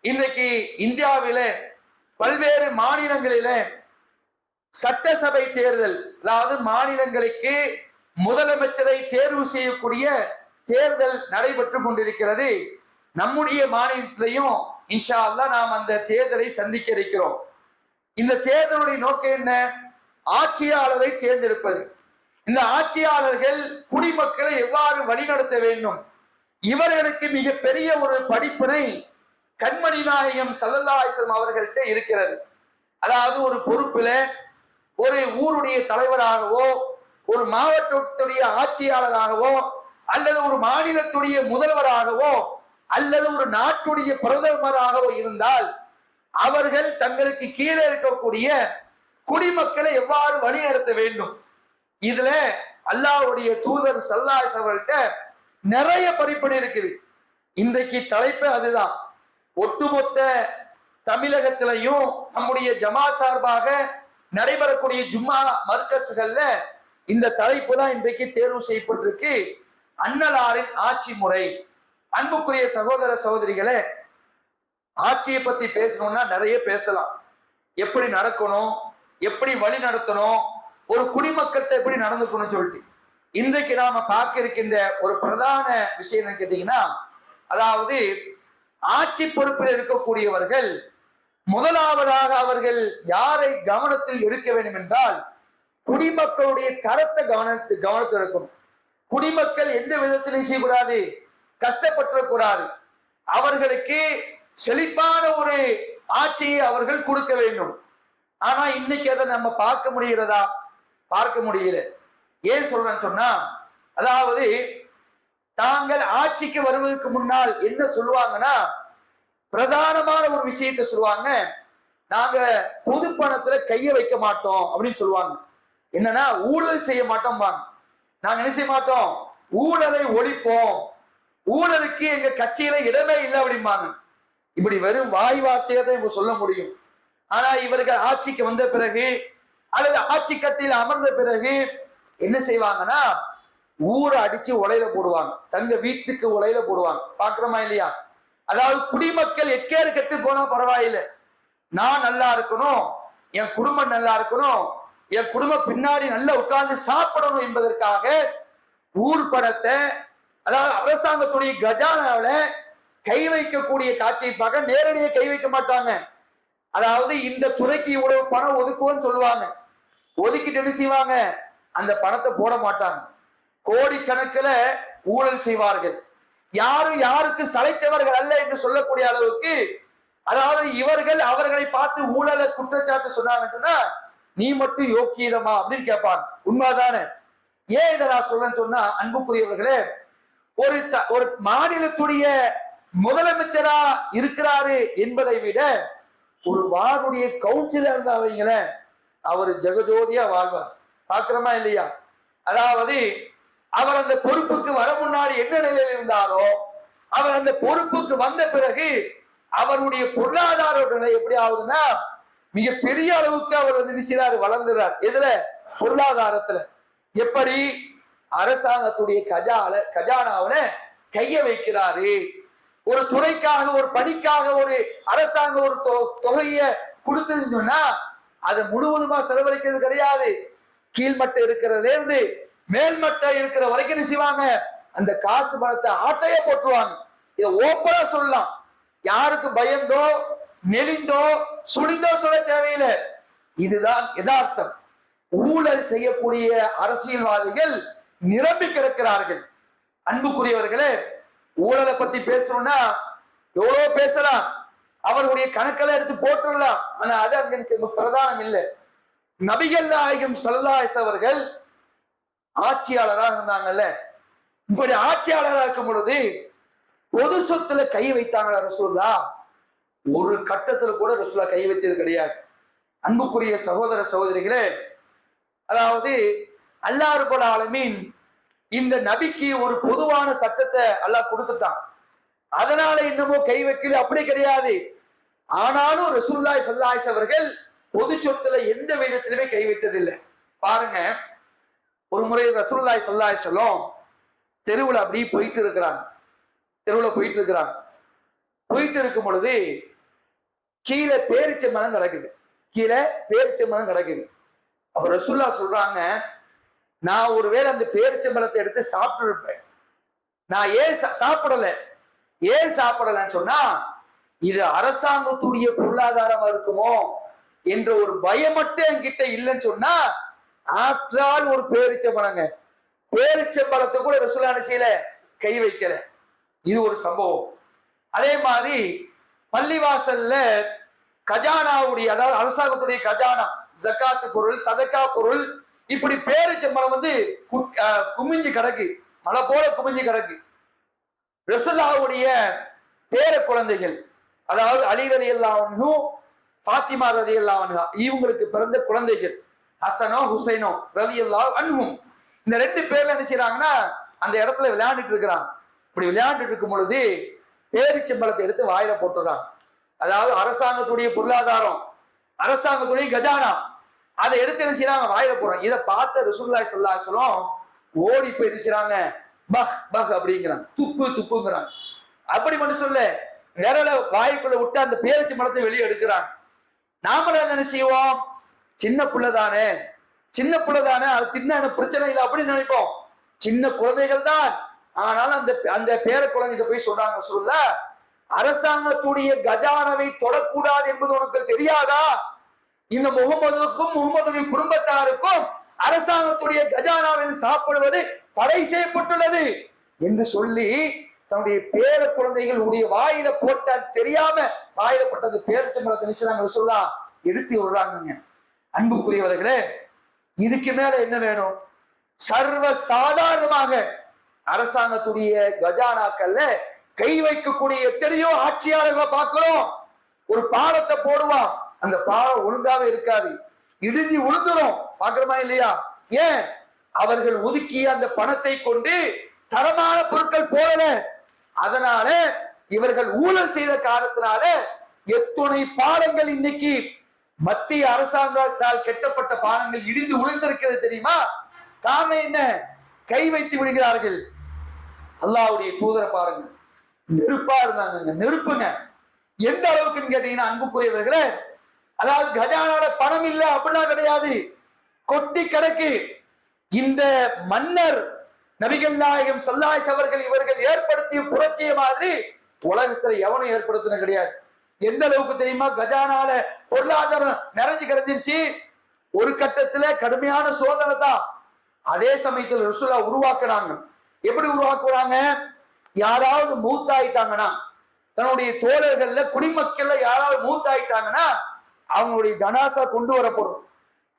இன்றைக்கு இந்தியாவில பல்வேறு மாநிலங்களில சட்டசபை தேர்தல், அதாவது மாநிலங்களுக்கு முதலமைச்சரை தேர்வு செய்யக்கூடிய தேர்தல் நடைபெற்றுக் கொண்டிருக்கிறது. நம்முடைய மாநிலத்திலையும் இன்ஷா அல்லாஹ் நாம் அந்த தேர்தலை சந்திக்க இருக்கிறோம். இந்த தேர்தலுடைய நோக்கம் என்ன? ஆட்சியாளரை தேர்ந்தெடுப்பது. இந்த ஆட்சியாளர்கள் குடிமக்களை எவ்வாறு வழிநடத்த வேண்டும், இவர்களுக்கு மிக பெரிய ஒரு படிப்பினை கண்மணி நாயகம் ஸல்லல்லாஹு அலைஹி வஸல்லம் அவர்கள்ட்ட இருக்கிறது. அதாவது ஒரு பொறுப்புல ஒரு ஊருடைய தலைவராகவோ, ஒரு மாவட்டத்துடைய ஆட்சியாளராகவோ, அல்லது ஒரு மாநிலத்துடைய முதல்வராகவோ, அல்லது ஒரு நாட்டுடைய பிரதமராகவோ இருந்தால் அவர்கள் தங்களுக்கு கீழே இருக்கக்கூடிய குடிமக்களை எவ்வாறு வழிநடத்த வேண்டும், இதுல அல்லாஹ்வுடைய தூதர் ஸல்லல்லாஹு அலைஹி வஸல்லம் அவர்கள்ட்ட நிறைய படிப்பினை இருக்குது. இன்றைக்கு தலைப்பு அதுதான். ஒட்டுமொத்த தமிழகத்திலையும் நம்முடைய ஜமாத் சார்பாக நடைபெறக்கூடிய ஜும்மா மர்கஸ்கள்ல இந்த தலைப்பு தான் இன்றைக்கு தேர்வு செய்யப்பட்டிருக்கு. அன்னலாரின் ஆட்சி முறை. அன்புக்குரிய சகோதர சகோதரிகளே, ஆட்சியை பத்தி பேசணும்னா நிறைய பேசலாம். எப்படி நடக்கணும், எப்படி வழி நடத்தணும், ஒரு குடிமக்களை எப்படி நடந்துக்கணும் சொல்லிட்டு இன்றைக்கு நாம பார்க்க இருக்கின்ற ஒரு பிரதான விஷயம் என்ன கேட்டீங்கன்னா, அதாவது ஆட்சி பொறுப்பில் இருக்கக்கூடியவர்கள் முதலாவதாக அவர்கள் யாரை கவனத்தில் எடுக்க வேண்டும் என்றால் குடிமக்களுடைய தரத்தை கவனத்தில் இருக்கணும். குடிமக்கள் எந்த விதத்திலும் செய்யக்கூடாது, கஷ்டப்படக்கூடாது. அவர்களுக்கு செழிப்பான ஒரு ஆட்சியை அவர்கள் கொடுக்க வேண்டும். ஆனா இன்னைக்கு அதை நம்ம பார்க்க முடிகிறதா? பார்க்க முடியல. ஏன் சொல்றேன்னு சொன்னா, அதாவது தாங்கள் ஆட்சிக்கு வருவதற்கு முன்னால் என்ன சொல்லுவாங்கன்னா, பிரதானமான ஒரு விஷயத்தை சொல்லுவாங்க, நாங்க பொது பணத்துல கைய வைக்க மாட்டோம் அப்படின்னு சொல்லுவாங்க. என்னன்னா ஊழல் செய்ய மாட்டோம். நாங்க என்ன செய்ய மாட்டோம், ஊழலை ஒழிப்போம், ஊழலுக்கு எங்க கட்சியில இடமே இல்லை அப்படிம்பாங்க. இப்படி வெறும் வாய் வார்த்தையை தான் இவங்க சொல்ல முடியும். ஆனா இவர்கள் ஆட்சிக்கு வந்த பிறகு அல்லது ஆட்சி கட்டில அமர்ந்த பிறகு என்ன செய்வாங்கன்னா, ஊரை அடிச்சு உலையில போடுவாங்க, தங்க வீட்டுக்கு உலையில போடுவாங்க. பாக்குறோமா இல்லையா? அதாவது குடிமக்கள் எக்கேறு கெட்டு போனா பரவாயில்லை, நான் நல்லா இருக்கணும், என் குடும்பம் நல்லா இருக்கணும், என் குடும்பம் பின்னாடி நல்லா உட்கார்ந்து சாப்பிடணும் என்பதற்காக ஊர் பணத்தை, அதாவது அரசாங்கத்துடைய கஜானாவில கை வைக்கக்கூடிய காட்சியை பார்க்க நேரடியாக கை வைக்க மாட்டாங்க. அதாவது இந்த துறைக்கு இவ்வளவு பணம் ஒதுக்குவோன்னு சொல்லுவாங்க, ஒதுக்கிட்டு என்ன செய்வாங்க, அந்த பணத்தை போட மாட்டாங்க. கோடிக்கணக்கில் ஊழல் செய்வார்கள். யாரும் யாருக்கு சளைத்தவர்கள் அல்ல என்று சொல்லக்கூடிய அளவுக்கு, அதாவது இவர்கள் அவர்களை பார்த்து ஊழலை குற்றச்சாட்டு சொன்னாங்கன்னா, நீ மட்டும் யோக்கியதமா அப்படின்னு கேட்பாங்க. உண்மைதானே? ஏன் இதை நான் சொல்றேன்னு சொன்னா, அன்புக்குரியவர்களே, ஒரு மாநிலத்துடைய முதலமைச்சரா இருக்கிறாரு என்பதை விட ஒரு வார்டுடைய கவுன்சிலர் இருந்தாவீங்கள, அவர் ஜெகஜோதியா வாழ்வார். பாக்குறோமா இல்லையா? அதாவது அவர் அந்த பொறுப்புக்கு வர முன்னாடி என்ன நிலையில் இருந்தாரோ, அவர் அந்த பொறுப்புக்கு வந்த பிறகு அவருடைய பொருளாதார நிலை எப்படி ஆகுதுன்னா, மிக பெரிய அளவுக்கு அவர் நினைச்சாரு, வளர்ந்துறார். எதுல? பொருளாதாரத்துல. எப்படி? அரசாங்கத்துடைய கஜானாவில கைய வைக்கிறாரு. ஒரு துறைக்காக, ஒரு பணிக்காக ஒரு அரசாங்கம் ஒரு தொகையை கொடுத்ததுன்னு சொன்னா அதை முழுவதுமா செலவழிக்கிறது கிடையாது. கீழ்மட்டம் இருக்கிறதுல இருந்து மேல்மட்டம் இருக்கிற வரைக்கும் என்ன செய்வாங்க, அந்த காசு பணத்தை ஆட்டைய போட்டுருவாங்க. இதை ஓப்பனா சொல்லலாம். யாருக்கு பயந்தோ நெளிந்தோ சுழிந்தோ சொல்ல தேவையில்லை. இதுதான் யதார்த்தம். ஊழல் செய்யக்கூடிய அரசியல்வாதிகள் நிரம்பி கிடக்கிறார்கள். அன்புக்குரியவர்களே, ஊழலை பத்தி பேசணும்னா எவ்வளவு பேசலாம், அவருடைய கணக்கெல்லாம் எடுத்து போட்டுடலாம். ஆனா அது அங்க எனக்கு பிரதானம் இல்லை. நபிகள் நாயகம் ஸல்லல்லாஹு அலைஹி அவர்கள் ஆட்சியாளராக இருந்தாங்கல்ல, இப்படி ஆட்சியாளராக இருக்கும் பொழுது பொது சொத்துல கை வைத்தாங்களா ரசூலுல்லா? ஒரு கட்டத்துல கூட ரசூலுல்லா கை வைத்தது கிடையாது. அன்புக்குரிய சகோதர சகோதரிகளே, அதாவது அல்லாஹ் ரப்பல் ஆலமீன் இந்த நபிக்கு ஒரு பொதுவான சட்டத்தை அல்லாஹ் கொடுத்துட்டான். அதனால இன்னமும் கை வைக்கல அப்படி கிடையாது. ஆனாலும் ரசூலுல்லாஹி ஸல்லல்லாஹு அலைஹி அவர்கள் பொது சொத்துல எந்த விதத்திலுமே கை வைத்ததில்லை. பாருங்க, ஒரு முறை ரசூலுல்லாஹி ஸல்லல்லாஹு அலைஹி வஸல்லம் தெருவுல அப்படி போயிட்டு இருக்கிறாங்க. போயிட்டு இருக்கும் பொழுது கீழே பேரிச்ச மரம் கிடக்குது. கீழே பேரிச்ச மரம் கிடக்குது. அப்ப ரசூல்லா சொல்றாங்க, நான் ஒருவேளை அந்த பேரிச்சம்பழத்தை எடுத்து சாப்பிட்டு இருப்பேன். நான் ஏன் சாப்பிடல, ஏன் சாப்பிடலன்னு சொன்னா, இது அரசாங்கத்துடைய பொருளாதாரமா இருக்குமோ என்ற ஒரு பயம் மட்டும் என்கிட்ட இல்லைன்னு சொன்னா, ஆற்றால் ஒரு பேரிச்சம்பழங்க, பேரிச்சம்பழத்தை கூட ரசூல்லா செய்யல, கை வைக்கல. இது ஒரு சம்பவம். அதே மாதிரி பள்ளிவாசல்ல கஜானாவுடைய, அதாவது அரசாங்கத்துடைய கஜானா, ஜக்காத்து பொருள், சதக்கா பொருள், இப்படி பேரிச்சம்பழம் குமிஞ்சு கிடக்கு, மழை போல குமிஞ்சு கிடக்கு. ரசூலுல்லாஹ்வுடைய பேர குழந்தைகள், அதாவது அலி ரலியல்லாஹு அன்ஹு, ஃபாத்திமா ரலியல்லாஹு அன்ஹா, இவங்களுக்கு பிறந்த குழந்தைகள் ஹசனோ ஹுசைனோ ரலியல்லாஹு அன்ஹும், இந்த ரெண்டு பேர்ல என்ன செய்யறாங்கன்னா அந்த இடத்துல விளையாண்டுட்டு இருக்கிறாங்க. இப்படி விளையாண்டுட்டு இருக்கும் பொழுது பேரிச்சம்பழத்தை எடுத்து வாயில போட்டுறாங்க. அதாவது அரசாங்கத்துடைய பொருளாதாரம், அரசாங்கத்துடைய கஜானா, அதை எடுத்து என்ன செய்யறாங்க, வாயில போறாங்க. இதை பார்த்த ரசூலுல்லாஹி ஸல்லல்லாஹு அலைஹி வஸல்லம் ஓடி போய் என்ன செய்யறாங்க, பஹ் பஹ் அப்படிங்கிறாங்க, துப்பு துப்புங்கிறாங்க. அப்படி மட்டும் சொல்ல, விரல வாய்க்குள்ள விட்டு அந்த பேரிச்சம்பழத்தை வெளியே எடுக்கிறாங்க. நாமளும் என்ன செய்வோம், சின்ன பிள்ளைதானே, சின்ன பிள்ளைதானே, அது தின்ன பிரச்சனை இல்லை அப்படின்னு நினைப்போம். சின்ன குழந்தைகள் தான். ஆனாலும் அந்த பேர குழந்தைங்க போய் சொல்றாங்க, சொல்ல அரசாங்கத்துடைய கஜானாவை தொடக்கூடாது என்பது உனக்கு தெரியாதா? இந்த முகமதுக்கும் முகமது குடும்பத்தாருக்கும் அரசாங்கத்துடைய கஜானாவில் சாப்பிடுவது தடை செய்யப்பட்டுள்ளது என்று சொல்லி தன்னுடைய பேர குழந்தைகள் உடைய வாயில போட்டால் தெரியாம வாயில போட்டது பேரிச்சம்பழத்தை நினைச்சாங்க சொல்லா எடுத்து விடுறாங்க. அன்புக்குரியவர்களே, இதுக்கு மேல என்ன வேணும்? சர்வ சாதாரணமாக அரசாங்கத்துடைய கஜானாக்கள்ல கை வைக்கக்கூடிய எத்தனையோ ஆட்சியாளர்களை பார்க்கிறோம். ஒரு பாலத்தை போடுவான், அந்த பாலம் ஒழுங்காவே இருக்காது, இடிஞ்சு விழுந்துரும். பாக்குறோமா இல்லையா? ஏன்? அவர்கள் ஒதுக்கிய அந்த பணத்தை கொண்டு தரமான பொருட்கள் போடல. அதனால இவர்கள் ஊழல் செய்த காரணத்தினால எத்துணை பாலங்கள் இன்னைக்கு மத்திய அரசாங்கத்தால் கெட்டப்பட்ட பாலங்கள் இடிந்து விழுந்திருக்கிறது தெரியுமா? காரணம் என்ன? கை வைத்து விடுகிறார்கள். அல்லாஹ்வுடைய தூதரை பாருங்க, நெருப்பா இருந்தாங்க, நெருப்புங்க. எந்த அளவுக்குன்னு கேட்டீங்கன்னா அன்புக்குரியவர்களே, அதாவது கஜானால பணம் இல்லை அப்படிலாம் கிடையாது, கொட்டி கிடக்கு. இந்த மன்னர் நபிகள் நாயகம் ஸல்லல்லாஹு அலைஹி அவர்கள் இவர்கள் ஏற்படுத்திய புரட்சிய மாதிரி உலகத்துல எவனும் ஏற்படுத்தின கிடையாது. எந்த அளவுக்கு தெரியுமா? கஜானால பொருளாதாரம் நிறைஞ்சு கிடந்துருச்சு. ஒரு கட்டத்துல கடுமையான சோதனை தான். அதே சமயத்தில் ரசூலுல்லாஹ் உருவாக்குறாங்க. எப்படி உருவாக்குறாங்க? யாராவது மூத்தாயிட்டாங்கன்னா, தன்னுடைய தோழர்கள்ல குடிமக்கள்ல யாராவது மூத்தாயிட்டாங்கன்னா அவங்களுடைய ஜனாசா கொண்டு வரப்படும்.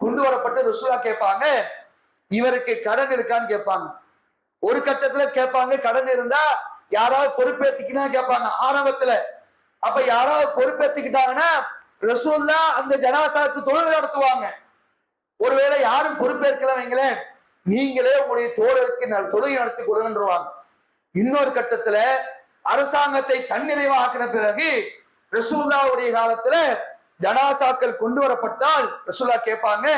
கொண்டு வரப்பட்டு ரசூலுல்லாஹ் கேட்பாங்க, இவருக்கு கடன் இருக்கான்னு கேட்பாங்க. ஒரு கட்டத்துல கேட்பாங்க, கடன் இருந்தா யாராவது பொறுப்பேற்றுக்கினா கேட்பாங்க ஆரம்பத்துல. அப்ப யாராவது பொறுப்பேற்றுக்கிட்டாங்கன்னா ரசூலுல்லாஹ் அந்த ஜனாசாவுக்கு தொழுகை நடத்துவாங்க. ஒருவேளை யாரும் பொறுப்பேற்கலவங்களேன், நீங்களே உங்களுடைய தோழருக்கு தொழுகை நடத்தி கொடுங்கன்றுவாங்க. இன்னொரு கட்டத்துல அரசாங்கத்தை தன்னிறைவாக்கின பிறகு ரசூலுல்லாஹ்வுடைய காலத்துல ஜனாசாக்கள் கொண்டு வரப்பட்டால் ரசூலுல்லாஹ் கேட்பாங்க,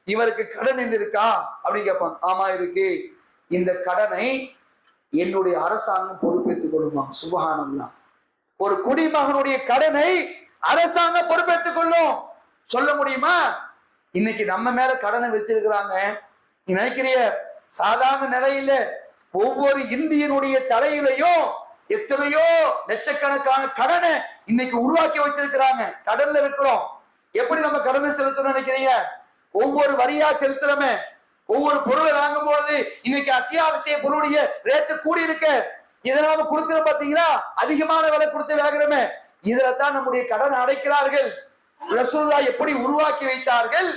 இவருக்கு கடன் இருக்கா அப்படின்னு கேட்பாங்க. ஆமா இருக்கு, இந்த கடனை என்னுடைய அரசாங்கம் பொறுப்பேற்றுக் கொள்ளுமா. சுப்ஹானல்லாஹ். ஒரு குடிமகனுடைய கடனை அரசாங்கம் பொறுப்பேற்றுக் கொள்ளும். சொல்ல முடியுமா? இன்னைக்கு நம்ம மேல கடனை வச்சிருக்கிறாங்க. நீ நினைக்கிறிய சாதாரண நிலையில ஒவ்வொரு இந்தியனுடைய தலையிலையும் எத்தனையோ லட்சக்கணக்கான கடனை இன்னைக்கு உருவாக்கி வச்சிருக்கிறாங்க. கடன்ல இருக்கிறோம். எப்படி நம்ம கடனை செலுத்தணும்னு நினைக்கிறீங்க? ஒவ்வொரு வரியா செலுத்துறமே, ஒவ்வொரு பொருளை வாங்கும் பொழுது இன்னைக்கு அத்தியாவசிய பொருளுடைய ரேட்டு கூடி இருக்க, இதை நாம கொடுக்கிறோம் பாத்தீங்களா? அதிகமான விலை கொடுத்து வாங்குறோமே, இதுலதான் நம்முடைய கடன் அடைக்கிறார்கள். ரசூலுல்லாஹ் எப்படி உருவாக்கி வைத்தார்கள்?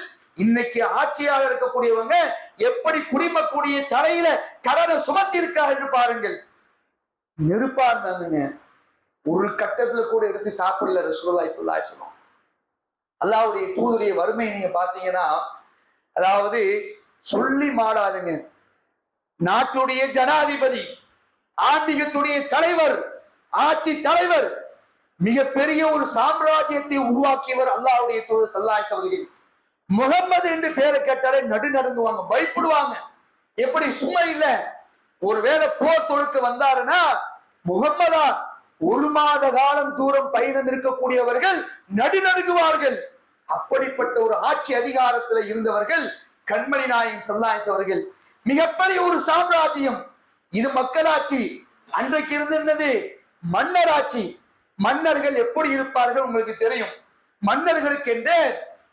இன்னைக்கு ஆட்சியாக இருக்கக்கூடியவங்க எப்படி குடிமக்கூடிய தலையில கடனை சுமத்தி இருக்கா என்று பாருங்கள். நெருப்பா இருந்தாங்க. ஒரு கட்டத்துல கூட எடுத்து சாப்பிடல ரசூலுல்லாஹி ஸல்லல்லாஹு அலைஹி வஸல்லம். அல்லாஹ்வுடைய தூதருடைய வறுமையை நீங்க பாத்தீங்கன்னா, அதாவது சொல்லி மாடாதுங்க. நாட்டுடைய ஜனாதிபதி, ஆன்மீகத்துடைய தலைவர், ஆட்சி தலைவர், மிகப்பெரிய ஒரு சாம்ராஜ்யத்தை உருவாக்கியவர் அல்லாஹ்வுடைய தூதர் ஸல்லல்லாஹு அலைஹி வஸல்லம். முகம்மது என்று பேரை கேட்டாலே நடுநடுங்குவாங்க, பயப்படுவாங்க. எப்படி? சும்மா இல்ல. ஒருவேளை போர் தொடுக்க வந்தாருன்னா முகம்மதா ஒரு மாத காலம் தூரம் பயணம் இருக்கக்கூடியவர்கள் நடுநடுங்குவார்கள். அப்படிப்பட்ட ஒரு ஆட்சி அதிகாரத்தில் இருந்தவர்கள் கண்மணி நாயகம் ஸல்லல்லாஹு அலைஹி அவர்கள். மிகப்பெரிய ஒரு சாம்ராஜ்யம் இது, மக்களாட்சி. அன்றைக்கு இருந்தது மன்னராட்சி. மன்னர்கள் எப்படி இருப்பார்கள் உங்களுக்கு தெரியும். மன்னர்களுக்கு என்று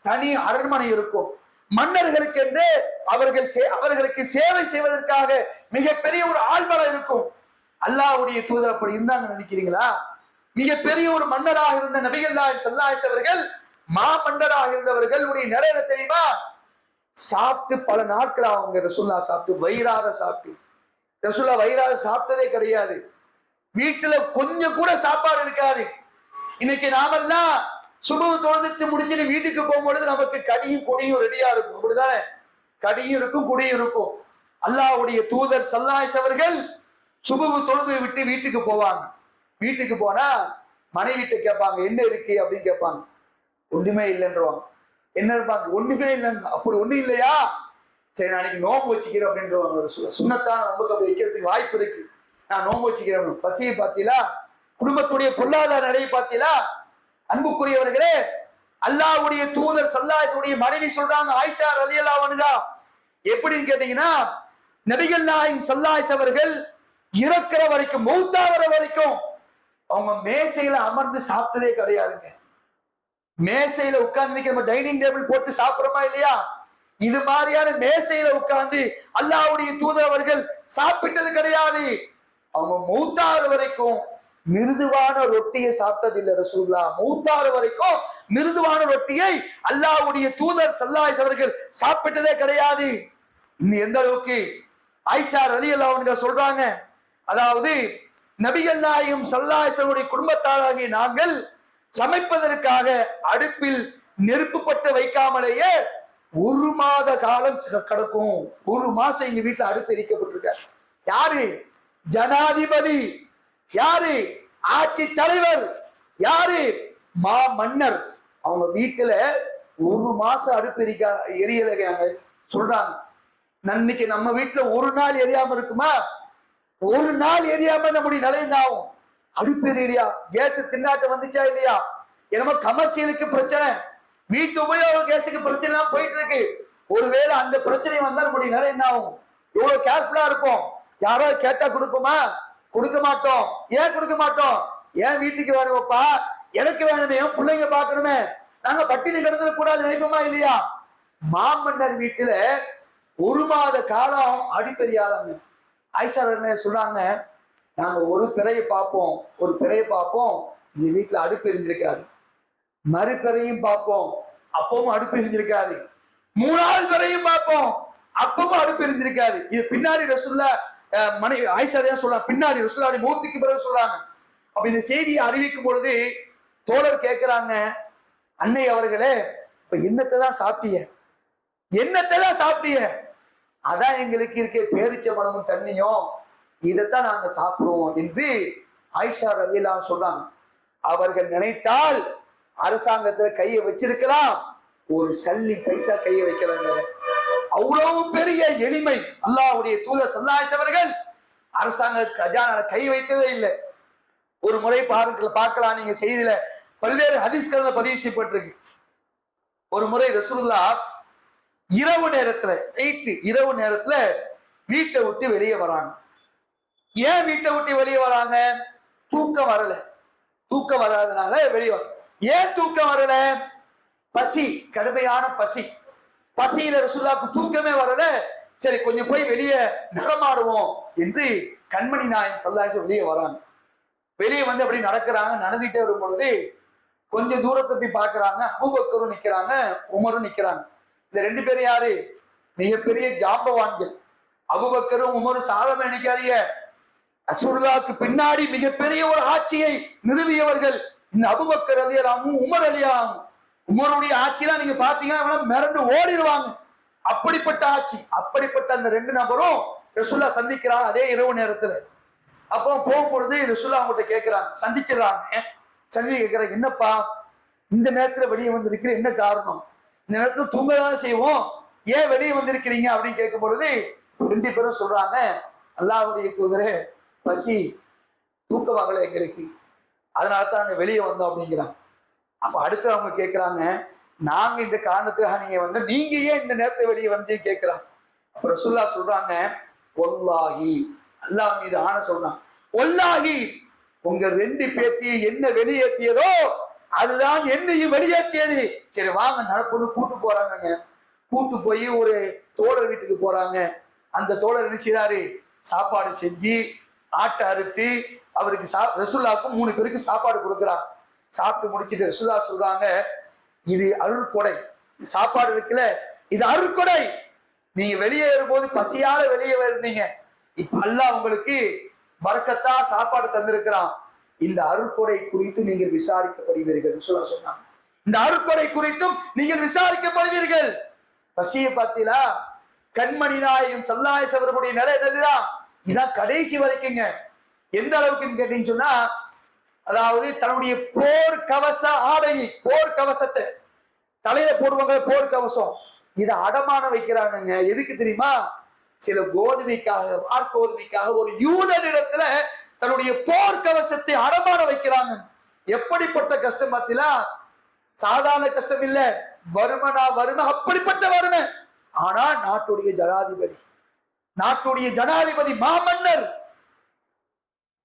தனி அரண்மனை இருக்கும். மன்னர்களுக்கு என்று அவர்களுக்கு சேவை செய்வதற்காக மிகப்பெரிய ஒரு ஆள்மரம் இருக்கும். அல்லாஹ்வுடைய தூதர் அப்படி இருந்தாங்க நினைக்கிறீங்களா? மிகப்பெரிய ஒரு மன்னராக இருந்த நபிகள் நாயகம் ஸல்லல்லாஹு அலைஹி அவர்கள், மாமன்னராக இருந்தவர்கள் நிலையில தெரியுமா? சாப்பிட்டு பல நாட்கள் அவங்க ரசூல்லா சாப்பிட்டு வயிறார சாப்பிட்டு, ரசூல்லா வயிறார சாப்பிட்டதே கிடையாது. வீட்டுல கொஞ்சம் கூட சாப்பாடு இருக்காது. இன்னைக்கு நாமெல்லாம் சுபஹ் தொழுதுட்டு முடிச்சுட்டு வீட்டுக்கு போகும்பொழுது நமக்கு கடியும் குடியும் ரெடியா இருக்கும், அப்படிதானே? கடியும் இருக்கும் குடியும் இருக்கும். அல்லாஹ்வுடைய தூதர் ஸல்லல்லாஹு அலைஹி அவர்கள் சுபஹ் தொழுது விட்டு வீட்டுக்கு போவாங்க. வீட்டுக்கு போனா மனைவிட்ட கேட்பாங்க, என்ன இருக்கு அப்படின்னு கேட்பாங்க. ஒண்ணுமே இல்லைன்றவாங்க. என்ன இருப்பாங்க? ஒண்ணுமே இல்லைங்க. அப்படி ஒண்ணும் இல்லையா? சரி, நான் இன்னைக்கு நோம்பு வச்சுக்கிறேன் அப்படின்றவாங்க. சுண்ணத்தான நமக்கு அப்படி வைக்கிறதுக்கு வாய்ப்பு இருக்கு. நான் நோம்பு வச்சுக்கிறேன். பசியை பார்த்தீங்களா? குடும்பத்துடைய பொருளாதார நிலையை பார்த்தீங்களா? அன்புக்குரியவர்களே, அல்லாஹ்வுடைய தூதர் ஸல்லல்லாஹு அலைஹி வஸல்லம் மனைவி சொல்றாங்க, ஆயிஷா ரலியல்லாஹு அன்ஹா, எப்படின்னு கேட்டீங்கன்னா, நபிகள் நாயகம் ஸல்லல்லாஹு அலைஹி அவர்கள் இறக்குற வரைக்கும், மௌத்தாகிற வரைக்கும் அவங்க மேசையில அமர்ந்து சாப்பிட்டதே கிடையாதுங்க. மேசையில உட்கார்ந்து நம்ம டைனிங் டேபிள் போட்டு சாப்பிடுறோமா இல்லையா? இது மாதிரியான மேசையில உட்கார்ந்து அல்லாஹ்வுடைய தூதர் அவர்கள் சாப்பிட்டது கிடையாது. அவங்க மௌத்தாகிற வரைக்கும் மிருதுவான ரொட்டியை சாப்பிட்டது இல்லை ரசூலுல்லாஹ். மௌத்தாகிற வரைக்கும் மிருதுவான ரொட்டியை அல்லாஹ்வுடைய தூதர் ஸல்லல்லாஹு அலைஹி அவர்கள் சாப்பிட்டதே கிடையாது. இன்னும் எந்த அளவுக்கு ஆயிஷா ரலியல்லாஹு அன்ஹா சொல்றாங்க, அதாவது நபிகள் நாயகம் ஸல்லல்லாஹு அலைஹி வஸல்லம் குடும்பத்தாராகிய நாங்கள் சமைப்பதற்காக அடுப்பில் நெருப்பு பற்ற வைக்காமலேயே ஒரு மாத காலம் கிடக்கும். ஒரு மாசம் எங்க வீட்டுல அடுப்பு எரிக்கப்பட்டிருக்க. யாரு? ஜனாதிபதி. யாரு? ஆட்சி தலைவர். யாரு? மா மன்னர். அவங்க வீட்டுல ஒரு மாசம் அடுப்பு எரியலைங்க சொல்றாங்க. நன்னைக்கு நம்ம வீட்டுல ஒரு நாள் எரியாம இருக்குமா? ஒரு நாள் எரியாம நம்முடைய நிலை என்ன ஆகும்? அடுப்பு எரியா, கேஸ் திண்டாட்டம் வந்துச்சா இல்லையா? என்னமோ கமர்சியலுக்கு பிரச்சனை, வீட்டு உபயோக கேஸுக்கு பிரச்சனை போயிட்டு இருக்கு. ஒருவேளை அந்த பிரச்சனை வந்தா நம்முடைய நிலை என்ன ஆகும்? எவ்வளவு கேர்ஃபுல்லா இருப்போம். யாராவது கேட்டா கொடுப்போமா? கொடுக்க மாட்டோம். ஏன் கொடுக்க மாட்டோம்? ஏன் வீட்டுக்கு வேணுமப்பா, எனக்கு வேணுமே, என் பிள்ளைங்க பார்க்கணுமே, நாங்க பட்டினி கிடந்துட கூடாது நினைப்போமா இல்லையா? மாமன்னர் வீட்டுல ஒரு மாத காலம் அடுப்பெரியாதாங்க. ஆயிஷா சொல்றாங்க, நாங்க ஒரு பிறையை பார்ப்போம், ஒரு பிறையை பார்ப்போம், இந்த வீட்டுல அடுப்பு எரிஞ்சிருக்காது. மறுபிறையும் பார்ப்போம், அப்பவும் அடுப்பு எரிஞ்சிருக்காது. மூணாவது பிறையும் பார்ப்போம், அப்பவும் அடுப்பு எரிஞ்சிருக்காது. இது பின்னாடி ரசூலுல்லாஹ் மனைவி ஆயிஷா சொல்றாங்க, பின்னாடி ரசூலுல்லாஹ் மௌத்துக்கு பிறகு சொல்றாங்க. அப்ப இந்த செய்தியை அறிவிக்கும் பொழுது தோழர் கேட்கிறாங்க, அன்னை அவர்களே, இப்ப என்னத்தை தான் சாப்பிட்டீங்க? என்னத்தை தான் சாப்பிட்டீங்க? அதான் எங்களுக்கு இருக்க பேரிச்ச மனமும் தண்ணியும், இதைத்தான் நாங்க சாப்பிடுவோம் என்று ஆயிஷா ரலியல்லாஹு சொல்றாங்க. அவர்கள் நினைத்தால் அரசாங்கத்துல கையை வச்சிருக்கலாம், ஒரு சல்லி பைசா கையை வைக்கிறாங்க. அவ்வளவு பெரிய எளிமை. அல்லாஹ்வுடைய தூதர் ஸல்லல்லாஹு அலைஹி அவர்கள் அரசாங்க கஜானால கை வைத்ததே இல்லை. ஒரு முறை பார்க்கலாம், நீங்க செய்தியில பல்வேறு ஹதீஸ்கள் பதிவு செய்யப்பட்டிருக்கு. ஒரு முறை ரசூலுல்லாஹ் இரவு நேரத்துல, இரவு நேரத்துல வீட்டை விட்டு வெளியே வராங்க. ஏன் வீட்டை விட்டு வெளியே வராங்க? தூக்கம் வரல. தூக்கம் வராதனால வெளியே வர. ஏன் தூக்கம் வரல? பசி, கடுமையான பசி. பசியில ரசூலுல்லாஹ்க்கு தூக்கமே வரல. சரி, கொஞ்சம் போய் வெளியே நடமாடுவோம் என்று கண்மணி நாயகம் ஸல்லல்லாஹு அலைஹி வெளியே வராங்க. வெளியே வந்து அப்படி நடக்கிறாங்க. நடந்துட்டே வரும் பொழுது கொஞ்சம் தூரத்தை போய் பார்க்கறாங்க. அபூபக்கரும் நிக்கிறாங்க, உமரும் நிக்கிறாங்க. இந்த ரெண்டு பேரும் யாரு? மிகப்பெரிய ஜாம்பவான்கள். அபூபக்கரும் உமரும் சாதமே நினைக்காதீங்க, ரசூலுல்லாஹ்க்கு பின்னாடி மிகப்பெரிய ஒரு ஆட்சியை நிறுவியவர்கள். இந்த அபூபக்கர் ரலியல்லாஹு, உமர் ரலியல்லாஹு. உமருடைய ஆட்சியெல்லாம் நீங்க பாத்தீங்கன்னா மிரண்டு ஓடிடுவாங்க. அப்படிப்பட்ட ஆட்சி. அப்படிப்பட்ட அந்த ரெண்டு நபரும் ரசூலுல்லாஹ் சந்திக்கிறாங்க அதே இரவு நேரத்துல. அப்போ போகும்பொழுது ரசூலுல்லாஹ் அவங்ககிட்ட கேட்கிறாங்க, சந்திச்சிடறாங்க. சந்தி கேட்கிறாங்க, என்னப்பா இந்த நேரத்துல வெளியே வந்திருக்கிற, என்ன காரணம்? இந்த நேரத்துல தூங்கதானே செய்வோம், ஏன் வெளியே வந்திருக்கிறீங்க அப்படின்னு கேட்கும் பொழுது ரெண்டு பேரும் சொல்றாங்க, அல்லாஹ்வுடைய தூதரே, பசி, தூக்கம் வரல எங்களுக்கு. அதனால தான் நாங்க வெளியே வந்தோம் அப்படிங்கிறாங்க. அப்ப அடுத்து அவங்க கேட்கிறாங்க, நாங்க இந்த காரணத்துக்காக நீங்க வந்து நீங்க ஏன் இந்த நேரத்தை வெளியே வந்து கேட்கிறாங்க. அப்ப ரசூலுல்லாஹ் சொல்றாங்க, ஒல்லாஹி, அல்லாஹ் மீது ஆணை சொல்றாங்க, ஒல்லாஹி உங்க 2 பேத்தையும் என்ன வெளியேற்றியதோ அதுதான் என்னையும் வெளியேற்றியது. சரி வாங்க நடப்புன்னு கூட்டு போறாங்க. கூட்டு போய் ஒரு தோழர் வீட்டுக்கு போறாங்க. அந்த தோழர் என்ன செய்றாரு, சாப்பாடு செஞ்சு ஆட்டை அறுத்து அவருக்கு ரசூலுல்லாஹ்க்கு 3 பேருக்கு சாப்பாடு கொடுக்குறாங்க. சாப்பிட்டு முடிச்சுட்டு ரசூலுல்லாஹ் சொல்றாங்க, இது அருள்கொடை. சாப்பாடு இருக்குல்ல, இது அருள்கொடை. நீங்க வெளியேறும் போது பசியால வெளியே வருவீங்க, இப்ப அல்லாஹ் உங்களுக்கு பரக்கத்தா சாப்பாடு தந்திருக்கிறான். இந்த அருள்கொடை குறித்து நீங்கள் விசாரிக்கப்படுவீர்கள் ரசூலுல்லாஹ் சொன்னாங்க. இந்த அருள்கொடை குறித்தும் நீங்கள் விசாரிக்கப்படுவீர்கள். பசியை பார்த்தீங்களா, கண்மணி நாயகம் ஸல்லல்லாஹு அலைஹி வஸல்லம் அவர்களுடைய நிலை என்னதுதான், இதான் கடைசி வரைக்குங்க. எந்த அளவுக்குன்னு கேட்டீங்கன்னு சொன்னா, அதாவது தன்னுடைய போர் கவச ஆடையை, போர் கவசத்தை தலையில போடுவாங்க, போர் கவசம், இதை அடமான வைக்கிறாங்க. எதுக்கு தெரியுமா, சில கோதுமைக்காக, வார்கோதுமைக்காக ஒரு யூதனிடத்துல தன்னுடைய போர் கவசத்தை அடமான வைக்கிறாங்க. எப்படிப்பட்ட கஷ்டம் பார்த்தீங்களா, சாதாரண கஷ்டம் இல்ல, வறுமனா வறுமை, அப்படிப்பட்ட வறுமை. ஆனா நாட்டுடைய ஜனாதிபதி, நாட்டுடைய ஜனாதிபதி மாமன்னர்,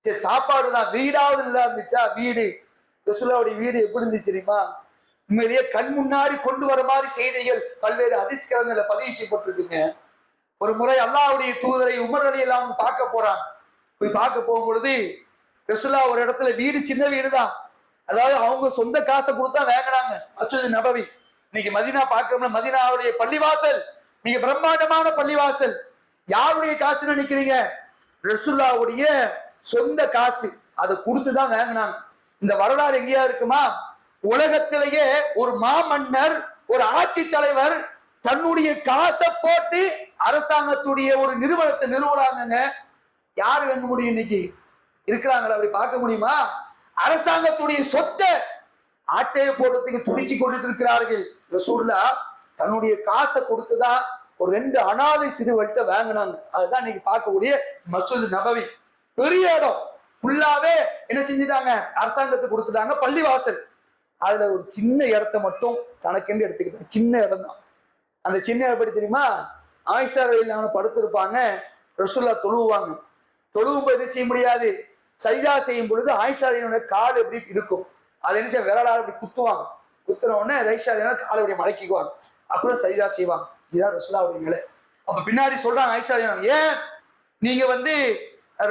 சாப்பாடுதான், வீடாவது இல்ல இருந்துச்சா, வீடு, ரசூலுல்லாஹ்வுடைய வீடு எப்படி இருந்துச்சு தெரியுமா, உண்மையிலேயே கண் முன்னாடி கொண்டு வர மாதிரி செய்திகள் பல்வேறு ஹதீஸ் கிரந்தங்கள்ல பதிவு செய்யப்பட்டிருக்குங்க. ஒரு முறை அல்லாஹ்வுடைய தூதரை உமர் ரலியல்லாஹு அன்ஹு பார்க்க போறாங்க. போய் பார்க்க போகும் பொழுது ரசூலுல்லாஹ் ஒரு இடத்துல, வீடு சின்ன வீடு தான், அதாவது அவங்க சொந்த காசை கொடுத்தா வாங்கினாங்க. மஸ்ஜித் நபவி, இன்னைக்கு மதீனா பார்க்கணும்னா மதீனாவுடைய பள்ளிவாசல் மிக பிரம்மாண்டமான பள்ளிவாசல். யாருடைய காசு நினைக்கிறீங்க, ரசூலுல்லாஹ்வுடைய சொந்த காசு, அதை கொடுத்துதான் வாங்கினாங்க. இந்த வரலாறு எங்கேயா இருக்குமா, உலகத்திலேயே ஒரு மாமன்னர், ஒரு ஆட்சி தலைவர் தன்னுடைய காசை போட்டு அரசாங்கத்துடைய ஒரு நிறுவனத்தை நிறுவனாங்க. யாரு வாங்க முடியும், இன்னைக்கு இருக்கிறாங்களா, அப்படி பார்க்க முடியுமா? அரசாங்கத்துடைய சொத்தை ஆட்டையை போடுறதுக்கு துடிச்சு கொண்டு இருக்கிறார்கள். ரசூலுல்லாஹ் தன்னுடைய காசை கொடுத்துதான் ஒரு 2 அனாதை சிறுவர்கிட்ட வாங்கினாங்க. அதுதான் இன்னைக்கு பார்க்கக்கூடிய மஸ்ஜித் நபவி. பெரிய இடம் ஃபுல்லாவே என்ன செஞ்சுட்டாங்க, அரசாங்கத்துக்கு கொடுத்துட்டாங்க, பள்ளிவாசல். அதுல ஒரு சின்ன இடத்தை மட்டும் தனக்கென்று எடுத்துக்கிட்டாங்க. சின்ன இடம் தான். அந்த சின்ன இடம் எப்படி தெரியுமா, ஆயிஷா ரலியல்லாஹு அன்ஹா படுத்திருப்பாங்க, ரசூலுல்லாஹ் தொழுவாங்க. தொழுவும் போது என்ன செய்ய முடியாது, சஜ்தா செய்யும் பொழுது ஆயிஷா ரலியல்லாஹு அன்ஹா கால் எப்படி இருக்கும், அதை என்ன செய்ய விரலால் அப்படி குத்துவாங்க. குத்துற உடனே ஆயிஷா ரலியல்லாஹு அன்ஹா காலை அப்படி மடக்கிக்குவாங்க, அப்புறம் சஜ்தா செய்வாங்க. இதுதான் ரசூலுல்லாஹ்வுடைய நிலை. அப்ப பின்னாடி சொல்றாங்க ஆயிஷா ரலியல்லாஹு அன்ஹா, ஏன் நீங்க வந்து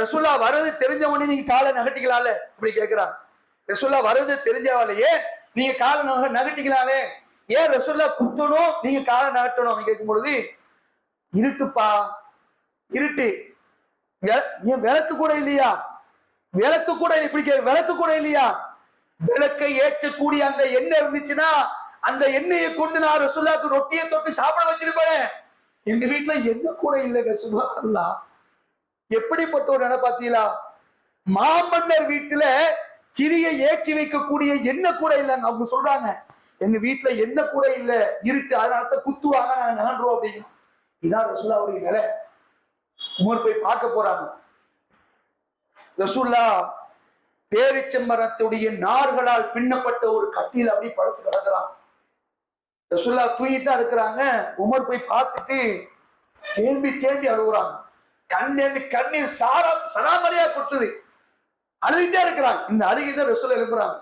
ரசூலுல்லாஹ் வரது தெரிஞ்ச உடனே நீங்க காலை நகட்டிக்கலாம்ல, இப்படி கேட்கிறாங்க. ரசூலுல்லாஹ் வரது தெரிஞ்சவாலேயே நீங்க காலை நகட்டிக்கலாமே, ஏன் ரசூலுல்லாஹ் குத்தணும் நீங்க காலை நகட்டணும் கேட்கும் பொழுது, இருட்டுப்பா, இருட்டு, ஏன் விளக்கு கூட இல்லையா, விளக்கு கூட இப்படி விளக்கு கூட இல்லையா, விளக்கை ஏற்றக்கூடிய அந்த எண்ணெய் இருந்துச்சுன்னா அந்த எண்ணெயை கொண்டு நான் ரசூலுல்லாஹ்க்கு ரொட்டியை தொட்டு சாப்பிட வச்சிருப்பேன். எங்க வீட்டுல எண்ணெய் கூட இல்லைங்க. சுப்ஹானல்லாஹ், எப்படிப்பட்ட ஒரு நிலை பார்த்தீங்களா, மாமன்னர் வீட்டுல சிறிய ஏற்றி வைக்கக்கூடிய எண்ணெய் கூட இல்லைங்க. அவங்க சொல்றாங்க, எங்க வீட்டுல எண்ணெய் கூட இல்ல, இருட்டு, அதனால குத்துவாங்க, நாங்க நகன்றோம் அப்படின்னு. இதான் ரசூலுல்லாஹ்வுடைய நிலை. உமர் போய் பார்க்க போறாங்க. ரசூலுல்லாஹ் பேரிச்சம்பரத்துடைய நார்களால் பின்னப்பட்ட ஒரு கட்டில் அப்படி படுத்து கிடக்குறாங்க. ரசூலுல்லாஹ் தூங்கிதான் இருக்கிறாங்க. உமர் போய் பார்த்துட்டு தேம்பி தேம்பி அழுகுறாங்க. கண்ணீர் சராமரியா கொட்டுது, அழுகிட்டே இருக்கிறாங்க. இந்த அழுகிட்ட ரசூலுல்லாஹ் எழுப்புறாங்க,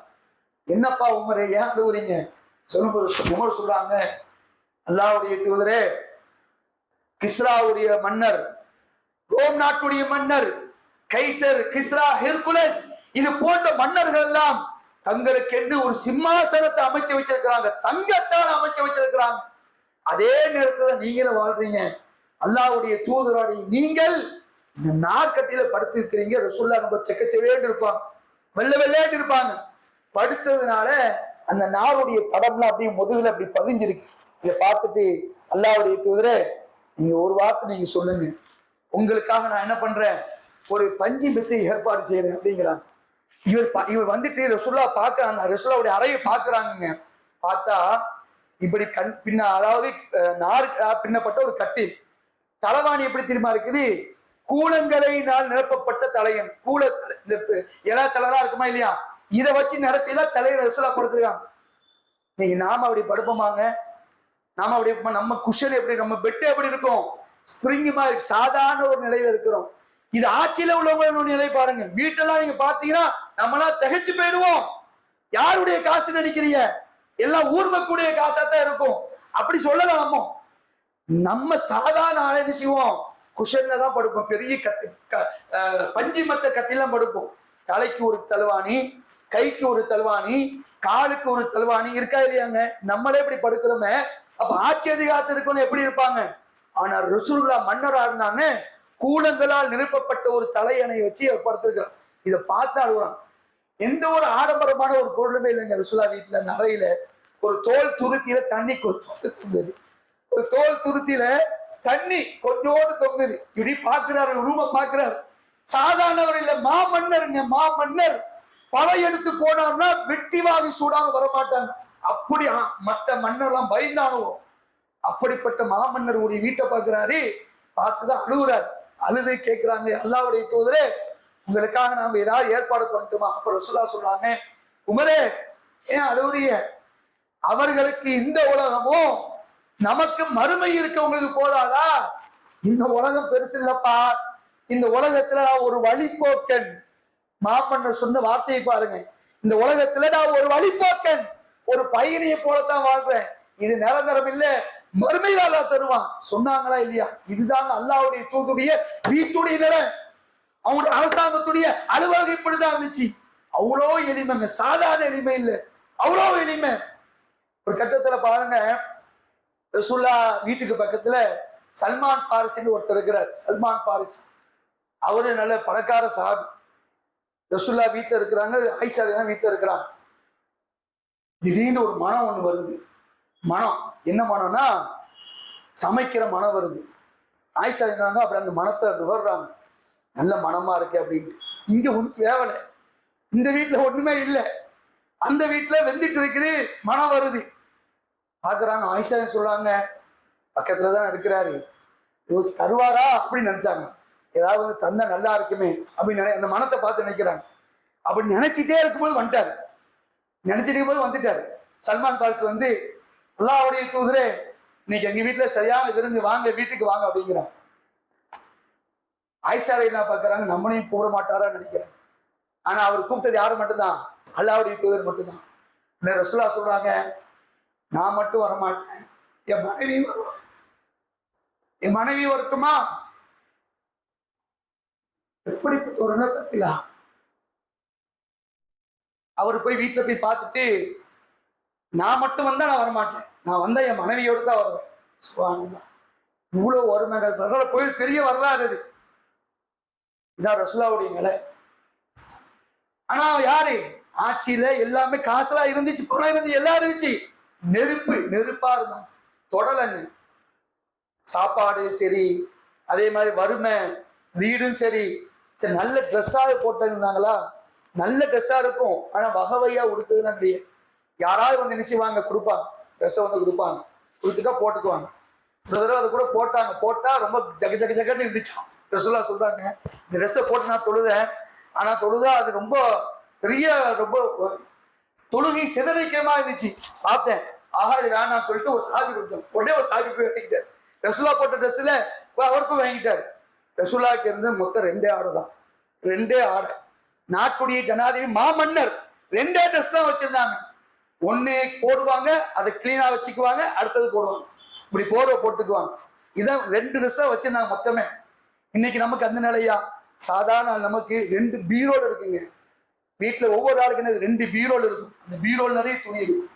என்னப்பா உமரே ஏன் அழுகுறீங்க சொல்லும்போது உமர் சொல்றாங்க, அல்லாஹ்வுடைய தூதரே, கிஸ்ராவுடைய மன்னர், ரோம் நாட்டுடைய மன்னர் கைசர், கிஸ்ரா, ஹெர்குலஸ், இது போன்ற மன்னர்கள் எல்லாம் தங்களுக்கென்று ஒரு சிம்மாசனத்தை அமைச்சு வச்சிருக்கிறாங்க, தங்கத்தால் அமைச்சு வச்சிருக்கிறாங்க. அதே நேரத்துல நீங்களும் வாழ்றீங்க, அல்லாஹ்வுடைய தூதராடி நீங்கள் இந்த நாற்கட்டியில படுத்து இருக்கிறீங்க. ரசூலுல்லாஹ் ரொம்ப செக்கச்சவேண்டு இருப்பாங்க, வெள்ள வெள்ளையாட்டு இருப்பாங்க. படுத்ததுனால அந்த நாருடைய தடம்லாம் அப்படியே முதுகுல அப்படி பதிஞ்சிருக்கு. இதை பார்த்துட்டு அல்லாஹ்வுடைய தூதரே, நீங்க ஒரு வார்த்தை நீங்க சொல்லுங்க, உங்களுக்காக நான் என்ன பண்றேன், ஒரு பஞ்சு மெத்தை ஏற்பாடு செய்யறேன் அப்படிங்கிறாங்க. இவர் வந்துட்டு ரசூலுல்லாஹ் பார்க்க அந்த ரசூலுல்லாஹ்வுடைய அறையை பார்க்கறாங்க. பார்த்தா இப்படி பின்ன, அதாவது நார் பின்னப்பட்ட ஒரு கட்டில், தலைவாணி எப்படி தெரியுமா இருக்குது, கூலங்களை நிரப்பப்பட்ட தலையன், கூல இந்த எல்லா கலரா இருக்குமா இல்லையா, இதை வச்சு நிரப்பிதான் தலையில ரசூலா படுத்துருக்காங்க. நீங்க நாம அப்படி படுப்போமாங்க? நாம அப்படி நம்ம குஷன் எப்படி, நம்ம பெட்டு எப்படி இருக்கும்? ஸ்பிரிங் மாதிரி சாதாரண ஒரு நிலையில இருக்கிறோம். இது ஆட்சியில உள்ளவங்களோட நிலை பாருங்க. வீட்டெல்லாம் நீங்க பாத்தீங்கன்னா நம்மளாம் திகைச்சு போயிடுவோம். யாருடைய காசு நினைக்கிறீங்க? எல்லாம் ஊர்வக்கூடிய காசா தான் இருக்கும். அப்படி சொல்லலாம். நம்ம சாதாரண ஆளை என்ன செய்வோம்? குஷன்ல தான் படுப்போம். பெரிய கத்தி, பஞ்சு மத்த கத்திலாம் படுப்போம். தலைக்கு ஒரு தலவாணி, கைக்கு ஒரு தலவாணி, காலுக்கு ஒரு தலவாணி இருக்கா இல்லையாங்க? நம்மளே இப்படி படுக்கிறோமே. அப்ப ஆட்சி அதிகாரத்தில் இருக்கணும் எப்படி இருப்பாங்க? ஆனா ரசூலுல்லாஹ் மன்னரா இருந்தாங்க. கூலங்களால் நிரப்பப்பட்ட ஒரு தலையணை வச்சு படுத்திருக்கிறான். இதை பார்த்து அழுகுறான். எந்த ஒரு ஆடம்பரமான ஒரு பொருளுமே இல்லைங்க ரசூலுல்லாஹ் வீட்டுல. நிறையில ஒரு தோல் துருத்தியில தண்ணி தொங்குது. ஒரு தோல் துருத்தியில தண்ணி கொஞ்சோடு தொங்குது. இப்படி பாக்குறாரு, ரூம பாக்குறாரு. சாதாரணவர் இல்ல, மாமன்னருங்க. மாமன்னர் படை எடுத்து போனார்னா வெட்டிவாதி சூடாக வரமாட்டாங்க. அப்படி மற்ற மன்னர்லாம் பயந்தானுவோம். அப்படிப்பட்ட மாமன்னர் ஒரு வீட்டை பார்க்கிறாரு. பார்த்துதான் அழுகுறாரு. அழுது கேட்கிறாங்க, அல்லாஹ்வுடைய தூதரே, உங்களுக்காக நாம ஏதாவது ஏற்பாடு பண்ணட்டுமா? அப்ப ரசூலுல்லாஹ் சொல்றாங்க, உமரே ஏன் அழுகுறீங்க? அவர்களுக்கு இந்த உலகமும் நமக்கு மறுமை இருக்க உங்களுக்கு போதாதா? இந்த உலகம் பெருசு இல்லப்பா. இந்த உலகத்துல நான் ஒரு வழிபோக்கன். மாமன்னர் சொன்ன வார்த்தையை பாருங்க. இந்த உலகத்துல நான் ஒரு வழிபோக்கன், ஒரு பயணியை போலத்தான் வாழ்றேன். இது நிரந்தரம் இல்ல, மறுமையில அல்லாஹ் தருவான். சொன்னாங்களா இல்லையா? இதுதான் அல்லாஹ்வுடைய தூதுடைய வீட்டுடைய நிலை. அவங்களுடைய அரசாங்கத்துடைய அலுவலகம் இப்படிதான் இருந்துச்சு. அவ்வளோ எளிமைங்க, சாதாரண எளிமை இல்லை, அவ்வளோ எளிமை. ஒரு கட்டத்துல பாருங்க, ரசூலுல்லாஹ் வீட்டுக்கு பக்கத்துல சல்மான் பாரிசின்னு ஒருத்தர் இருக்கிறார். சல்மான் பாரிசி அவரு நல்ல பணக்கார சஹாபி. ரசூலுல்லாஹ் வீட்டுல இருக்கிறாங்க, ஆயிஷா வீட்டுல இருக்கிறாங்க. திடீர்னு ஒரு மனம் ஒண்ணு வருது. மனம் என்ன மனம்னா, சமைக்கிற மனம் வருது. ஆயிஷா இருந்தாங்க, அப்படி அந்த மனத்தை நுகர்றாங்க. நல்ல மனமா இருக்கு அப்படின்ட்டு. இங்க ஒண்ணு தேவலை, இந்த வீட்டுல ஒண்ணுமே இல்லை, அந்த வீட்டுல வெந்துட்டு இருக்குது, மனம் வருது. பாக்குறாங்க. ஆயிஷா சொல்றாங்க, பக்கத்துலதான் இருக்கிறாரு, இவர் தருவாரா அப்படின்னு நினைச்சாங்க. ஏதாவது தந்தா நல்லா இருக்குமே அப்படின்னு அந்த மனத்தை பார்த்து நினைக்கிறாங்க. அப்படி நினைச்சிட்டே இருக்கும்போது வந்துட்டாரு. நினைச்சிட்டே போது வந்துட்டாரு. சல்மான் பாரிஸ் வந்து, அல்லாஹ்வுடைய தூதரே, இன்னைக்கு எங்க வீட்டுல சரியான விருந்து, வாங்க வீட்டுக்கு வாங்க அப்படிங்கிறாங்க. ஆயிஷா என்ன பாக்குறாங்க, நம்மளையும் கூப்பிட மாட்டாரான்னு நினைக்கிறேன். ஆனா அவர் கூப்பிட்டது யாரு மட்டும்தான்? அல்லாஹ்வுடைய தூதர் மட்டும்தான். ரசூலுல்லாஹ் சொல்றாங்க, நான் மட்டும் வரமாட்டேன், என் மனைவி வருவாங்க. என் மனைவி வரட்டுமா? எப்படிப்பட்ட ஒரு பத்திலா அவர் போய் வீட்டுல போய் பார்த்துட்டு, நான் மட்டும் வந்தா நான் வரமாட்டேன், நான் வந்தா என் மனைவியோடு தான் வருவேன். சுப்ஹானல்லாஹ், இவ்வளவு ஒரு போய் பெரிய வரலாறு இது. இதான் ரசூலுல்லாஹ்வுடைய நிலை. ஆனா யாரு ஆட்சியில? எல்லாமே காசுலாம் இருந்துச்சு, பணம் இருந்துச்சு, எல்லாம் இருந்துச்சு. நெருப்பா இருந்தாங்க. தொடலன்னு சாப்பாடு சரி, அதே மாதிரி வறுமை, வீடும் சரி. சரி, நல்ல ட்ரெஸ்ஸாக போட்டிருந்தாங்களா? நல்ல ட்ரெஸ்ஸா இருக்கும், ஆனா வகையா உடுத்ததுலாம் கிடையாது. யாராவது வந்து நினைச்சுவாங்க, கொடுப்பாங்க, ட்ரெஸ்ஸை வந்து கொடுப்பாங்க, கொடுத்துட்டா போட்டுக்குவாங்க. ஒரு தடவை அதை கூட போட்டாங்க, போட்டா ரொம்ப ஜக ஜக ஜகன்னு இருந்துச்சான். ரசூலுல்லாஹ் சொல்றாங்க, இந்த ட்ரெஸ்ஸை போட்டு நான் தொழுதேன், ஆனா தொழுதா அது ரொம்ப பெரிய, ரொம்ப தொழுகை சிதறிக்கிறமா இருந்துச்சு. பார்த்தேன், ஆஹா இது வேணாம்னு சொல்லிட்டு ஒரு சாபி கொடுத்தேன். உடனே ஒரு சாபி போய் வாங்கிட்டாரு. ரசூலுல்லாஹ் போட்ட ட்ரெஸ்ல அவருக்கும் வாங்கிட்டாரு. ரசூலுல்லாஹ்க்கு இருந்து மொத்தம் 2 ஆடை தான். 2 ஆடை. நாட்டுடைய ஜனாதிபதி மாமன்னர் 2 ட்ரெஸ் தான் வச்சிருந்தாங்க. ஒண்ணு போடுவாங்க, அதை கிளீனா வச்சுக்குவாங்க, அடுத்தது போடுவாங்க, இப்படி போர்வை போட்டுக்குவாங்க. இதான் 2 ட்ரெஸ்ஸா வச்சிருந்தாங்க மொத்தமே. இன்னைக்கு நமக்கு அந்த நிலையா? சாதாரண நமக்கு 2 பீரோல் இருக்குங்க வீட்டுல. ஒவ்வொரு ஆளுக்கு 2 பீரோல் இருக்கும். அந்த பீரோல் நிறைய துணி இருக்கும்.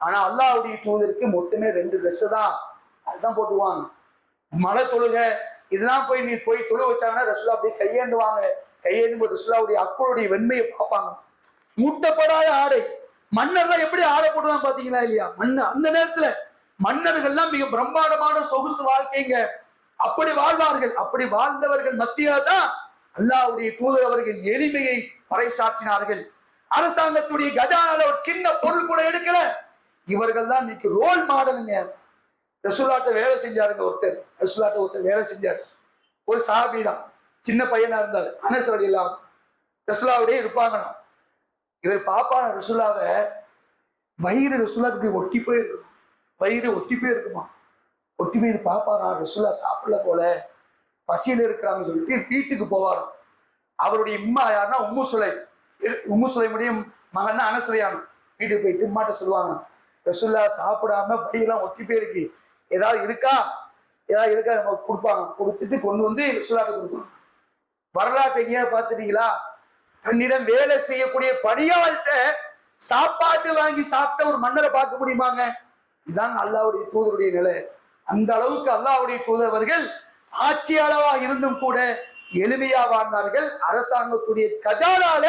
ஆனா அல்லாஹ்வுடைய தூதருக்கு மொத்தமே 2 ட்ரெஸ் தான், அதுதான் போட்டுவாங்க. மழை தொழுக இதெல்லாம் போய் நீ போய் தொழு வச்சாங்கன்னா ரசூலுல்லாஹ் அப்படியே கையேந்துவாங்க. கையேந்து ரசூலுல்லாஹ்வுடைய அக்குளுடைய வெண்மையை பார்ப்பாங்க. மூட்டப்படாத ஆடை. மன்னர்லாம் எப்படி ஆடை போடுவாங்க பாத்தீங்களா இல்லையா? அந்த நேரத்துல மன்னர்கள்லாம் மிக பிரம்மாண்டமான சொகுசு வாழ்க்கைங்க. அப்படி வாழ்வார்கள். அப்படி வாழ்ந்தவர்கள் மத்தியா தான் அல்லாஹ்வுடைய தூதர் அவர்கள் எளிமையை பறைசாற்றினார்கள். அரசாங்கத்துடைய கஜானால ஒரு சின்ன பொருள் கூட எடுக்கல. இவர்கள் தான் இன்னைக்கு ரோல் மாடலுங்க. ரசூலுல்லாஹ்ட்ட வேலை செஞ்சாருங்க ஒருத்தர். ரசூலுல்லாஹ்ட்ட ஒருத்தர் வேலை செஞ்சாரு. ஒரு சஹாபி தான், சின்ன பையனா இருந்தாரு, அனஸ் ரலியல்லாஹு அன்ஹு. ரசூலுல்லாஹ்வோடே இருப்பாங்களாம். இவர் பாப்பா ரசூல்லாவை, வயிறு ரசூல்லாக்கு ஒட்டி போயிருக்கும், வயிறு ஒட்டி போயிருக்குமா, ஒட்டி போய் பாப்பாரா ரசூல்லா சாப்பிடல போல, பசியில இருக்கிறாங்கன்னு சொல்லிட்டு வீட்டுக்கு போவாராம். அவருடைய இம்மா யாருன்னா உம்மு சுலைமுடைய மகன் தான் அனசுரையான். வீட்டுக்கு போயிட்டு இம்மாட்ட சொல்லுவாங்க, ரசூல்லா சாப்பிடாம வயிறெல்லாம் ஒட்டி போயிருக்கு, ஏதாவது இருக்கா நம்ம கொடுப்பாங்க. கொடுத்துட்டு கொண்டு வந்து ரசூல்லாட்ட கொடுப்பாங்க. வரலாற்று எங்கேயாவது பார்த்துட்டீங்களா? தன்னிடம் வேலை செய்யக்கூடிய பணியாள்கிட்ட சாப்பாட்டு வாங்கி சாப்பிட்ட ஒரு மன்னரை பார்க்க முடியுமாங்க? இதுதான் அல்லாஹ்வுடைய தூதருடைய நிலை. அந்த அளவுக்கு அல்லாஹ்வுடைய தூதரவர்கள் ஆட்சியாளவா இருந்தும் கூட எளிமையா வாழ்ந்தார்கள். அரசாங்கத்துடைய கஜானால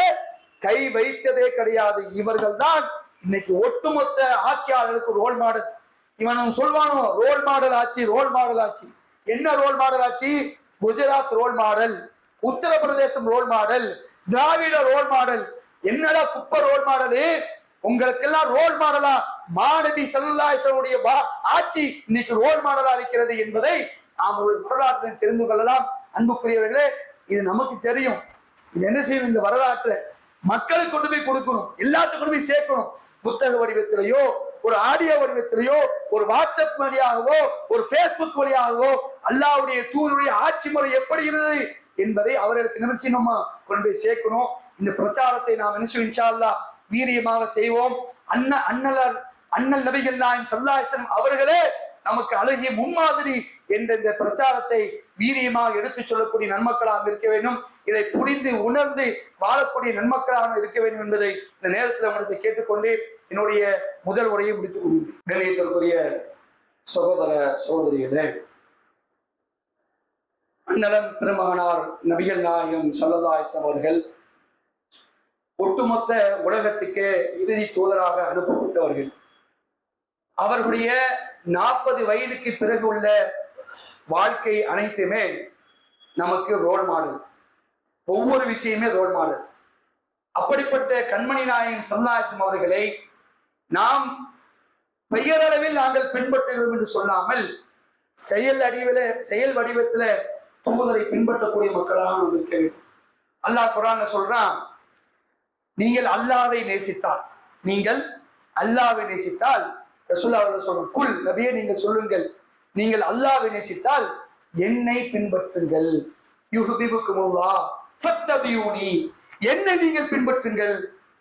கை வைத்ததே கிடையாது. இவர்கள் தான் இன்னைக்கு ஒட்டுமொத்த ஆட்சியாளருக்கு ரோல் மாடல். இவன் சொல்வானோ ரோல் மாடல் ஆட்சி, ரோல் மாடல் ஆட்சி. என்ன ரோல் மாடல் ஆட்சி? Gujarat role model, Uttar Pradesh role model, திராவிட ரோல் மாடல். என்னடா குப்பை ரோல் மாடலு? உங்களுக்கெல்லாம் ரோல் மாடலா மாநபி ஸல்லல்லாஹு அலைஹி வஸல்லம் ஆட்சி இன்னைக்கு ரோல் மாடலா இருக்கிறது என்பதை நாம் ஒரு வரலாற்றை தெரிந்து கொள்ளலாம். அன்புக்குரியவர்களே, இது நமக்கு தெரியும். இது என்ன செய்யணும்? இந்த வரலாற்றை மக்களுக்கு கொண்டு போய் கொடுக்கணும், எல்லாத்துக்கும் கொண்டு போய் சேர்க்கணும். புத்தக வடிவத்திலேயோ, ஒரு ஆடியோ வடிவத்திலேயோ, ஒரு வாட்ஸ்அப் வழியாகவோ, ஒரு பேஸ்புக் வழியாகவோ அல்லாஹ்வுடைய தூதருடைய ஆட்சி முறை எப்படி இருந்தது என்பதை அவர்களுக்கு நிமிஷமா கொண்டு போய் சேர்க்கணும். இந்த பிரச்சாரத்தை நாம் இன்ஷா அல்லாஹ் வீரியமாக செய்வோம். அண்ணல் நபிகள் நாயகம் ஸல்லல்லாஹு அலைஹி வஸல்லம் அவர்களே நமக்கு அழகிய முன்மாதிரி என்ற இந்த பிரச்சாரத்தை வீரியமாக எடுத்துச் சொல்லக்கூடிய நன்மக்களாக இருக்க வேண்டும். இதை புரிந்து உணர்ந்து வாழக்கூடிய நன்மக்களாக இருக்க வேண்டும் என்பதை இந்த நேரத்தில் உங்களுக்கு கேட்டுக்கொண்டு என்னுடைய முதல் உரையை முடித்துக் கொள்கிறேன். கண்ணியத்திற்குரிய சகோதர சகோதரிகளே, அண்ணலம் பெருமகனார் நபிகள் நாயகம் ஸல்லல்லாஹு அலைஹி வஸல்லம் அவர்கள் ஒட்டுமொத்த உலகத்துக்கு இறுதி தூதராக அனுப்பப்பட்டவர்கள். அவர்களுடைய 40 வயதுக்கு பிறகு உள்ள வாழ்க்கை அனைத்துமே நமக்கு ரோல் மாடல். ஒவ்வொரு விஷயமே ரோல் மாடல். அப்படிப்பட்ட கண்மணி நாயகம் ஸல்லல்லாஹு அலைஹி வஸல்லம் அவர்களை நாம் பெயரளவில் நாங்கள் பின்பற்றுகிறோம் என்று சொல்லாமல் செயல் வடிவத்துல தூதரை பின்பற்றக்கூடிய மக்களாக நாம் இருக்க வேண்டும். அல்லாஹ் குர்ஆன்ல சொல்றான், நீங்கள் அல்லாஹ்வை நேசித்தால் ரசூலுல்லாஹ் அவர்கள் சொல்றாங்க, குல் நபியே நீங்கள் சொல்லுங்கள், நீங்கள் அல்லாஹ்வை நேசித்தால் என்னை பின்பற்றுங்கள். யுஹ்பிபுக்குமுல்லாஹ் ஃபத்தபியூனி, என்னை நீங்கள் பின்பற்றுங்கள்,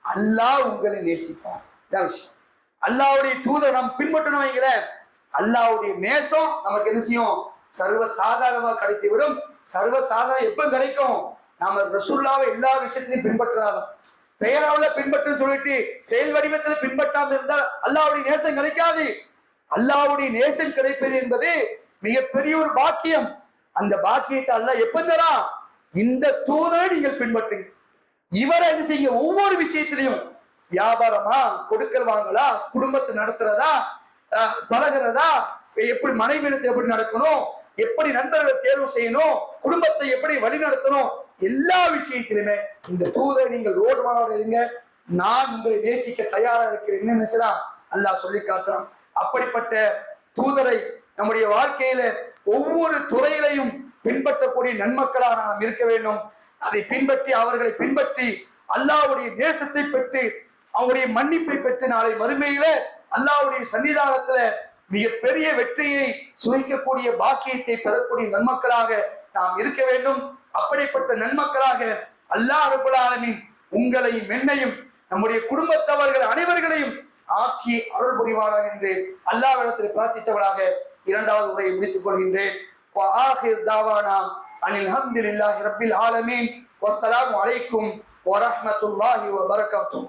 அல்லாஹ் உங்களை நேசிப்பார். இதான் விஷயம். அல்லாஹ்வுடைய தூதர் நாம் பின்பற்றணும் வைங்கள, அல்லாஹ்வுடைய நேசம் நமக்கு என்ன செய்யும்? சர்வ சாதாரணமாக கிடைத்து விடும். சர்வ சாதாரணம் எப்ப கிடைக்கும்? நாம ரசூலுல்லாஹ்வை எல்லா விஷயத்திலையும் பின்பற்றாதான். பெயராவில் பின்பற்று சொல்லிட்டு செயல் வடிவத்தில் பின்பற்றாமல் இருந்தால் அல்லாஹ்வுடைய நேசம் கிடைக்காது. அல்லாஹ்வுடைய நேசம் கிடைப்பது என்பது மிகப்பெரிய ஒரு பாக்கியம். அந்த பாக்கியத்தை அல்லாஹ் எப்ப தரா? இந்த தூதரை நீங்கள் பின்பற்றுங்க. இவரை என்ன செய்யுங்க? ஒவ்வொரு விஷயத்திலையும் வியாபாரமா, கொடுக்கல் வாங்கலா, குடும்பத்தை நடத்துறதா, பழகிறதா, எப்படி மனைவிடத்தை எப்படி நடக்கணும், எப்படி நண்பர்களை தேர்வு செய்யணும், குடும்பத்தை எப்படி வழி நடத்தணும், எல்லா விஷயத்திலுமே இந்த தூதரை நீங்கள் ரோடு மாடலாக இருங்க. நான் உங்களை நேசிக்க தயாராக இருக்கிறேன். என்ன அல்லாஹ் சொல்லி காட்டுறான். அப்படிப்பட்ட தூதரை நம்முடைய வாழ்க்கையில ஒவ்வொரு துறையிலையும் பின்பற்றக்கூடிய நன்மக்களாக நாம் இருக்க வேண்டும். அதை பின்பற்றி அவர்களை பின்பற்றி அல்லாஹ்வுடைய நேசத்தை பெற்று அவருடைய மன்னிப்பை பெற்று நாளை மறுமையில அல்லாஹ்வுடைய சன்னிதானத்துல மிகப்பெரிய வெற்றியை சுவைக்கக்கூடிய பாக்கியத்தை பெறக்கூடிய நன்மக்களாக நாம் இருக்க வேண்டும். அப்படிப்பட்ட நன்மக்களாக அல்லாஹ் ரப்பல் ஆலமீன் உங்களையும் என்னையும் நம்முடைய குடும்பத்தவர்கள் அனைவர்களையும் ஆக்கி அருள் புரிவானாக என்று அல்லாஹ்விடத்தில் பிரார்த்தித்தவனாக இரண்டாவது உரையை முடித்துக் கொள்கின்றேன். அனில் ஹம்துலில்லாஹி ரப்பில் ஆலமீன். வஸ்ஸலாமு அலைக்கும் வரஹ்மத்துல்லாஹி வபரகாத்துஹு.